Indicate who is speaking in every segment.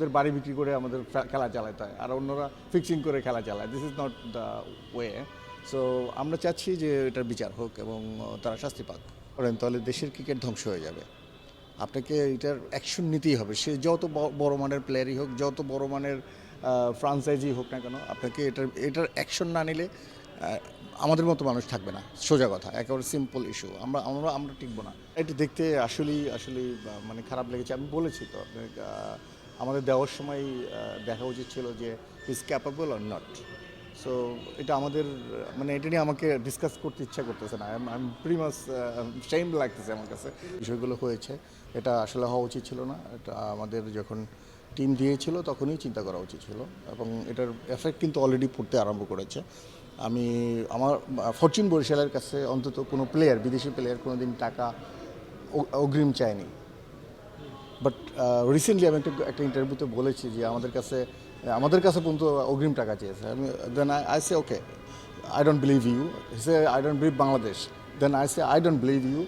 Speaker 1: ওদের বাড়ি বিক্রি করে আমাদের খেলা চালাতে হয়, আর অন্যরা ফিক্সিং করে খেলা চালায়। This is not the way. So আমরা চাচ্ছি যে এটার বিচার হোক এবং তারা শাস্তি পাক। করেন তাহলে দেশের ক্রিকেট ধ্বংস হয়ে যাবে। আপনাকে এটার অ্যাকশন নিতেই হবে। সে যত বড় মানের প্লেয়ারই হোক, যত বড় মানের ফ্রাঞ্চাইজি হোক না কেন, আপনাকে এটার অ্যাকশন না নিলে আমাদের মতো মানুষ থাকবে না। সোজা কথা, একেবারে সিম্পল ইস্যু। আমরা আমরা আমরা টিকবো না। এটা দেখতে আসলেই মানে খারাপ লেগেছে। আমি বলেছি তো আপনাকে, আমাদের দেওয়ার সময় দেখা উচিত ছিল যে is capable or not. So এটা আমাদের মানে এটা নিয়ে আমাকে ডিসকাস করতে ইচ্ছা করতেছে না। আই প্রিটি মাচ শেম লাগতেছে আমার কাছে। বিষয়গুলো হয়েছে, এটা আসলে হওয়া উচিত ছিল না। এটা আমাদের যখন টিম দিয়েছিল তখনই চিন্তা করা উচিত ছিল, এবং এটার এফেক্ট কিন্তু অলরেডি পড়তে আরম্ভ করেছে। আমার ফরচুন বরিশালের কাছে অন্তত কোনো প্লেয়ার, বিদেশি প্লেয়ার কোনো দিন টাকা অগ্রিম চায়নি। বাট রিসেন্টলি আমি একটা ইন্টারভিউতে বলেছি যে আমাদের কাছে পর্যন্ত অগ্রিম টাকা চেয়েছে। আমি then I say okay, I don't believe you. Say I don't believe Bangladesh. Then I say I don't believe you.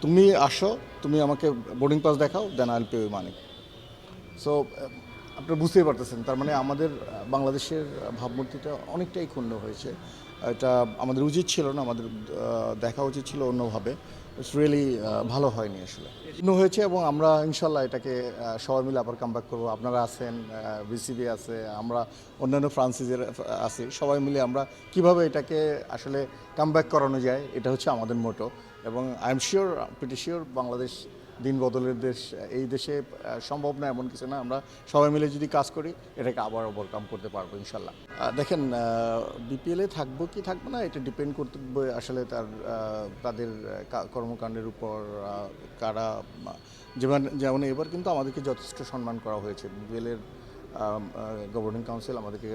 Speaker 1: তুমি আসো, তুমি আমাকে বোর্ডিং পাস দেখাও, then I will pay you money. So আপনি বুঝতেই পারতেছেন, তার মানে আমাদের বাংলাদেশের ভাবমূর্তিটা অনেকটাই ক্ষুণ্ণ হয়েছে। এটা আমাদের উচিত ছিল না, আমাদের দেখা উচিত ছিল অন্যভাবে। ইটস রিয়েলি ভালো হয়নি আসলে। ক্ষুণ্ণ হয়েছে, এবং আমরা ইনশাল্লাহ এটাকে সবাই মিলে আবার কামব্যাক করবো। আপনারা আছেন, বিসিবি আছে, আমরা অন্যান্য ফ্রান্সিসের আছি, সবাই মিলে আমরা কিভাবে এটাকে আসলে কামব্যাক করানো যায়, এটা হচ্ছে আমাদের মোটো। এবং I am sure, pretty sure, Bangladesh দিন বদলের দেশ। এই দেশে সম্ভব না এমন কিছু না। আমরা সবাই মিলে যদি কাজ করি, এটাকে আবার ওভারকাম করতে পারবো ইনশাল্লাহ। দেখেন, বিপিএলে থাকবো কি থাকবো না, এটা ডিপেন্ড করবে আসলে তাদের কর্মকাণ্ডের উপর। কারা যেমন এবার কিন্তু আমাদেরকে যথেষ্ট সম্মান করা হয়েছে। বিপিএলের গভর্নিং কাউন্সিল আমাদেরকে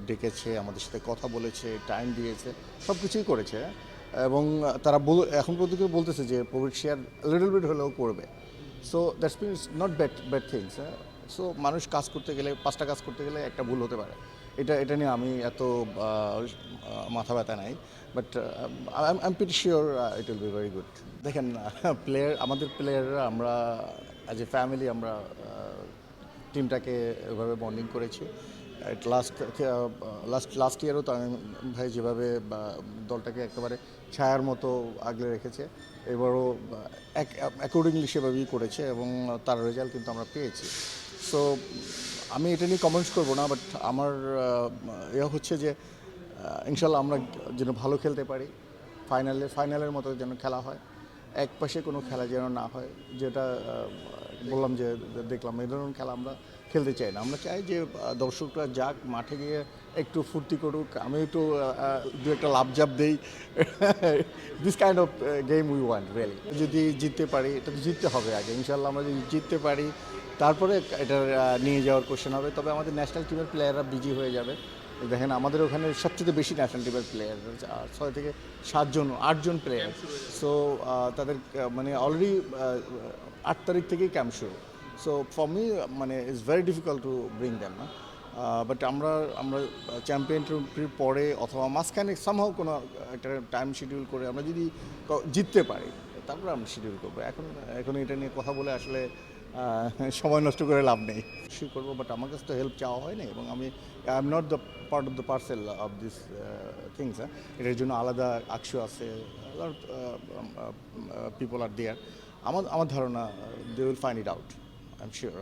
Speaker 1: ডেকেছে, আমাদের সাথে কথা বলেছে, টাইম দিয়েছে, সব কিছুই করেছে। এবং তারা এখন পর্যন্ত বলতেছে যে প্রফিট শেয়ার লিটল বিট হলেও করবে। So that's means not bad things. So মানুষ কাজ করতে গেলে, 5টা কাজ করতে গেলে একটা ভুল হতে পারে। এটা নিয়ে আমি এত মাথা ব্যথা নাই। But I am pretty sure it will be very good. দেখেন, আমাদের প্লেয়াররা, আমরা অ্যাজ এ ফ্যামিলি আমরা টিমটাকে এভাবে বন্ডিং করেছি। লাস্ট ইয়ারও তামিম ভাই যেভাবে দলটাকে একেবারে ছায়ার মতো আগলে রেখেছে, এবারও অ্যাকর্ডিংলি সেভাবেই করেছে, এবং তার রেজাল্ট কিন্তু আমরা পেয়েছি। সো আমি এটা নিয়ে কমেন্টস করবো না, বাট আমার হচ্ছে যে ইনশাল্লাহ আমরা যেন ভালো খেলতে পারি। ফাইনালের মতো যেন খেলা হয়, এক পাশে কোনো খেলা যেন না হয়। যেটা বললাম যে দেখলাম, এই ধরনের খেলা আমরা খেলতে চাই না। আমরা চাই যে দর্শকরা যাক, মাঠে গিয়ে একটু ফুর্তি করুক, আমি একটু দু একটা লাভজাপ দেই। This kind of game we want really. যদি জিততে পারি, এটা তো জিততে হবে আগে। ইনশাল্লাহ আমরা যদি জিততে পারি, তারপরে এটা নিয়ে যাওয়ার কোশ্চেন হবে। তবে আমাদের ন্যাশনাল টিমের প্লেয়াররা বিজি হয়ে যাবে। দেখেন, আমাদের ওখানে সবচেয়ে বেশি ন্যাশনাল টিমের প্লেয়ার, 6 থেকে 7জন 8জন প্লেয়ার। সো তাদের মানে অলরেডি 8 তারিখ থেকেই ক্যাম্প শুরু। সো ফর মি মানে it's very difficult to bring them না। বাট আমরা চ্যাম্পিয়ন ট্রফির পরে অথবা মাঝখানে সামহাও কোনো একটা টাইম শিডিউল করে আমরা যদি জিততে পারি, তারপরে আমরা শিডিউল করবো। এখন এটা নিয়ে কথা বলে আসলে সময় নষ্ট করে লাভ নেই। শুরু করবো, বাট আমার কাছে তো হেল্প চাওয়া হয়নি, এবং I am not the part of the parcel of this things. এটার জন্য আলাদা আকশো আছে, পিপল আর দেয়ার। আমার ধারণা they will find it out, I am sure.